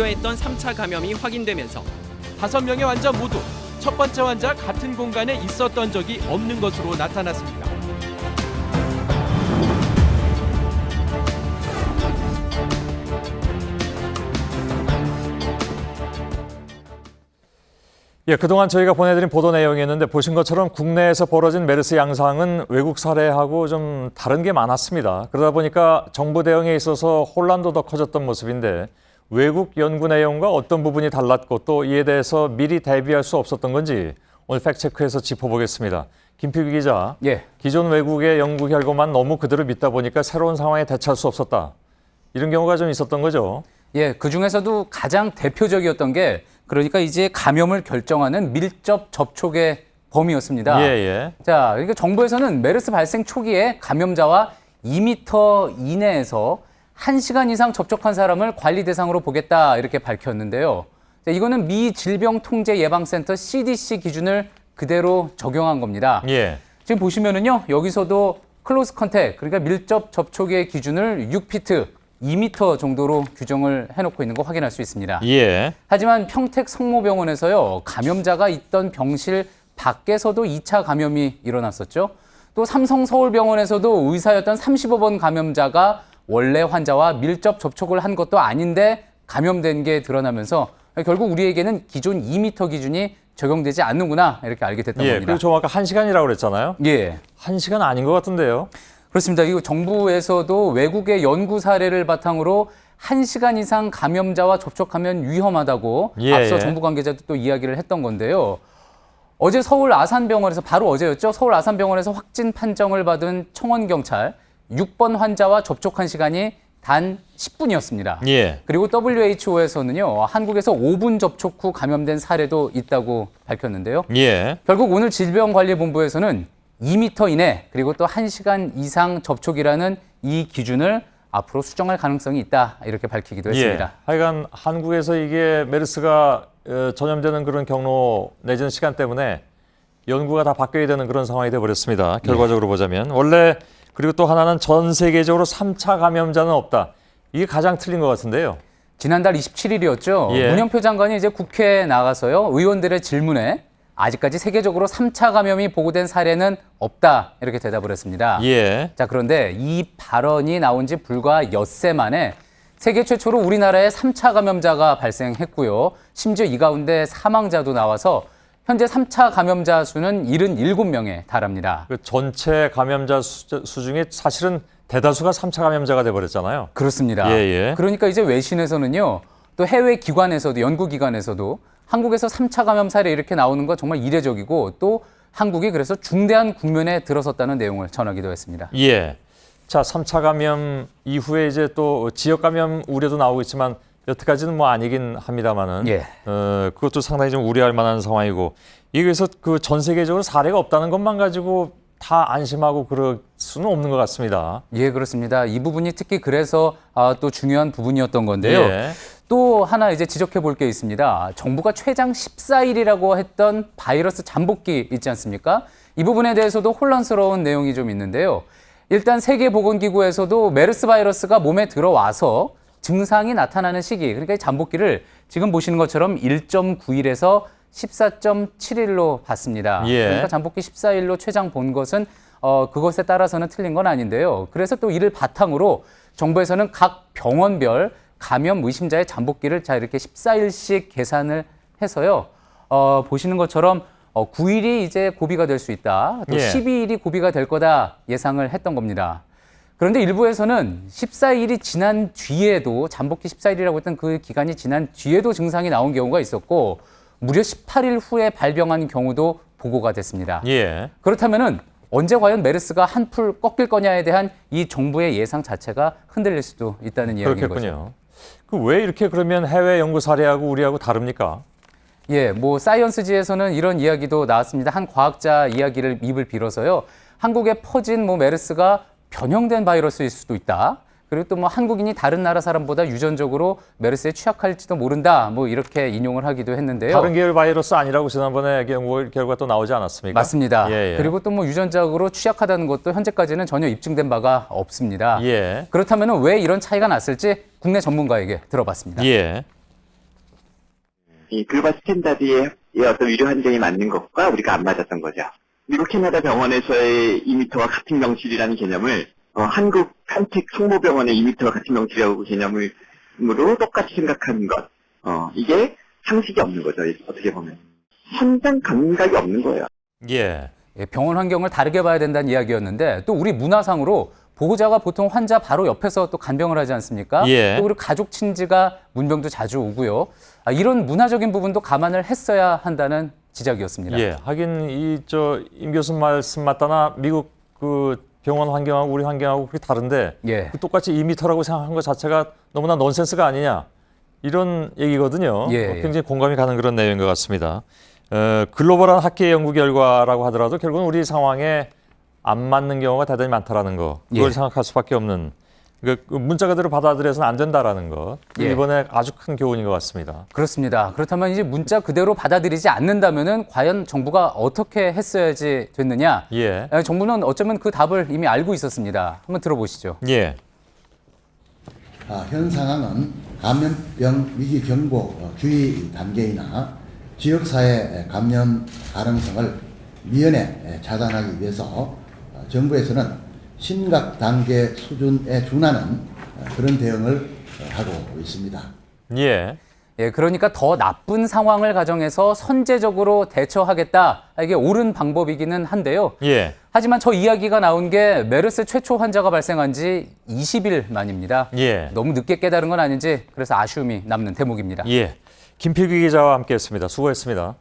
우려했던 3차 감염이 확인되면서 5명의 환자 모두 첫 번째 환자 같은 공간에 있었던 적이 없는 것으로 나타났습니다. 예, 그동안 저희가 보내드린 보도 내용이었는데 보신 것처럼 국내에서 벌어진 메르스 양상은 외국 사례하고 좀 다른 게 많았습니다. 그러다 보니까 정부 대응에 있어서 혼란도 더 커졌던 모습인데 외국 연구 내용과 어떤 부분이 달랐고 또 이에 대해서 미리 대비할 수 없었던 건지 오늘 팩트체크에서 짚어보겠습니다. 김필기 기자, 예. 기존 외국의 연구 결과만 너무 그대로 믿다 보니까 새로운 상황에 대처할 수 없었다. 이런 경우가 좀 있었던 거죠. 예, 그중에서도 가장 대표적이었던 게 그러니까 이제 감염을 결정하는 밀접 접촉의 범위였습니다. 예. 자, 그러니까 정부에서는 메르스 발생 초기에 감염자와 2m 이내에서 1시간 이상 접촉한 사람을 관리 대상으로 보겠다 이렇게 밝혔는데요. 자, 이거는 미 질병통제예방센터 CDC 기준을 그대로 적용한 겁니다. 예. 지금 보시면은요, 여기서도 클로즈 컨택, 그러니까 밀접 접촉의 기준을 6피트, 2m 정도로 규정을 해놓고 있는 거 확인할 수 있습니다. 예. 하지만 평택 성모병원에서요, 감염자가 있던 병실 밖에서도 2차 감염이 일어났었죠. 또 삼성 서울병원에서도 의사였던 35번 감염자가 원래 환자와 밀접 접촉을 한 것도 아닌데 감염된 게 드러나면서 결국 우리에게는 기존 2m 기준이 적용되지 않는구나 이렇게 알게 됐던 겁니다. 그리고 저 아까 1시간이라고 그랬잖아요. 예. 1시간 아닌 것 같은데요. 그렇습니다. 이거 정부에서도 외국의 연구 사례를 바탕으로 1시간 이상 감염자와 접촉하면 위험하다고 앞서 정부 관계자도 또 이야기를 했던 건데요. 어제 서울 아산병원에서 바로 어제였죠. 서울 아산병원에서 확진 판정을 받은 청원경찰 6번 환자와 접촉한 시간이 단 10분이었습니다. 예. 그리고 WHO에서는요. 한국에서 5분 접촉 후 감염된 사례도 있다고 밝혔는데요. 예. 결국 오늘 질병관리본부에서는 2m 이내 그리고 또 1시간 이상 접촉이라는 이 기준을 앞으로 수정할 가능성이 있다 이렇게 밝히기도 했습니다. 하여간 한국에서 이게 메르스가 전염되는 그런 경로 내지는 시간 때문에 연구가 다 바뀌어야 되는 그런 상황이 돼버렸습니다. 결과적으로 보자면. 원래 그리고 또 하나는 전 세계적으로 3차 감염자는 없다. 이게 가장 틀린 것 같은데요. 지난달 27일이었죠. 문영표 장관이 이제 국회에 나가서요. 의원들의 질문에 아직까지 세계적으로 3차 감염이 보고된 사례는 없다 이렇게 대답을 했습니다. 자, 그런데 이 발언이 나온 지 불과 엿새 만에 세계 최초로 우리나라에 3차 감염자가 발생했고요. 심지어 이 가운데 사망자도 나와서 현재 3차 감염자 수는 77명에 달합니다. 그 전체 감염자 수 중에 사실은 대다수가 3차 감염자가 돼버렸잖아요. 그렇습니다. 예. 그러니까 이제 외신에서는요. 또 해외 기관에서도 연구기관에서도 한국에서 3차 감염 사례 이렇게 나오는 거 정말 이례적이고 또 한국이 그래서 중대한 국면에 들어섰다는 내용을 전하기도 했습니다. 예. 자, 3차 감염 이후에 이제 또 지역 감염 우려도 나오고 있지만 여태까지는 뭐 아니긴 합니다만은 그것도 상당히 좀 우려할 만한 상황이고 이게 그래서 그 전 세계적으로 사례가 없다는 것만 가지고 다 안심하고 그럴 수는 없는 것 같습니다. 예, 그렇습니다. 이 부분이 특히 그래서 또 중요한 부분이었던 건데요. 또 하나 이제 지적해 볼 게 있습니다. 정부가 최장 14일이라고 했던 바이러스 잠복기 있지 않습니까? 이 부분에 대해서도 혼란스러운 내용이 좀 있는데요. 일단 세계보건기구에서도 메르스 바이러스가 몸에 들어와서 증상이 나타나는 시기, 그러니까 이 잠복기를 지금 보시는 것처럼 1.9일에서 14.7일로 봤습니다. 그러니까 잠복기 14일로 최장 본 것은 그것에 따라서는 틀린 건 아닌데요. 그래서 또 이를 바탕으로 정부에서는 각 병원별 감염 의심자의 잠복기를 자 이렇게 14일씩 계산을 해서요. 보시는 것처럼 9일이 이제 고비가 될 수 있다. 또 12일이 고비가 될 거다 예상을 했던 겁니다. 그런데 일부에서는 14일이 지난 뒤에도 잠복기 14일이라고 했던 그 기간이 지난 뒤에도 증상이 나온 경우가 있었고 무려 18일 후에 발병한 경우도 보고가 됐습니다. 그렇다면은 언제 과연 메르스가 한풀 꺾일 거냐에 대한 이 정부의 예상 자체가 흔들릴 수도 있다는 이야기인 거죠. 그 왜 이렇게 그러면 해외 연구 사례하고 우리하고 다릅니까? 예, 뭐 사이언스지에서는 이런 이야기도 나왔습니다. 한 과학자 이야기를 입을 빌어서요. 한국에 퍼진 뭐 메르스가 변형된 바이러스일 수도 있다. 그리고 또 뭐 한국인이 다른 나라 사람보다 유전적으로 메르스에 취약할지도 모른다. 뭐 이렇게 인용을 하기도 했는데요. 다른 계열 바이러스 아니라고 지난번에 연구 결과 또 나오지 않았습니까? 맞습니다. 그리고 또 뭐 유전적으로 취약하다는 것도 현재까지는 전혀 입증된 바가 없습니다. 그렇다면 왜 이런 차이가 났을지 국내 전문가에게 들어봤습니다. 이 글로벌 스탠다드의 어떤 의료 환경이 맞는 것과 우리가 안 맞았던 거죠. 미국 캐나다 병원에서의 2m와 같은 명실이라는 개념을 한국 한택 성모병원의 2m와 같은 명실이라고 개념으로 똑같이 생각하는 것. 이게 상식이 없는 거죠. 어떻게 보면. 현장 감각이 없는 거예요. 예. 예, 병원 환경을 다르게 봐야 된다는 이야기였는데 또 우리 문화상으로 보호자가 보통 환자 바로 옆에서 또 간병을 하지 않습니까? 예. 또 그리고 가족 친지가 문병도 자주 오고요. 이런 문화적인 부분도 감안을 했어야 한다는 지적이었습니다. 예. 하긴 임 교수 말씀 맞다나 미국 그 병원 환경하고 우리 환경하고 그렇게 다른데 예. 똑같이 2m라고 생각한 것 자체가 너무나 넌센스가 아니냐 이런 얘기거든요. 예. 굉장히 공감이 가는 그런 내용인 것 같습니다. 글로벌한 학계 연구 결과라고 하더라도 결국은 우리 상황에 안 맞는 경우가 대단히 많다라는 거. 그걸 예. 생각할 수밖에 없는. 그 문자 그대로 받아들여서는 안 된다라는 것. 예. 이번에 아주 큰 교훈인 것 같습니다. 그렇습니다. 그렇다면 이제 문자 그대로 받아들이지 않는다면은 과연 정부가 어떻게 했어야지 됐느냐? 예. 정부는 어쩌면 그 답을 이미 알고 있었습니다. 한번 들어보시죠. 예. 현 상황은 감염병 위기 경보 주의 단계이나 지역사회 감염 가능성을 미연에 차단하기 위해서 정부에서는 심각 단계 수준에 준하는 그런 대응을 하고 있습니다. 예. 예, 그러니까 더 나쁜 상황을 가정해서 선제적으로 대처하겠다. 이게 옳은 방법이기는 한데요. 예. 하지만 저 이야기가 나온 게 메르스 최초 환자가 발생한 지 20일 만입니다. 예. 너무 늦게 깨달은 건 아닌지 그래서 아쉬움이 남는 대목입니다. 예. 김필기 기자와 함께했습니다. 수고했습니다.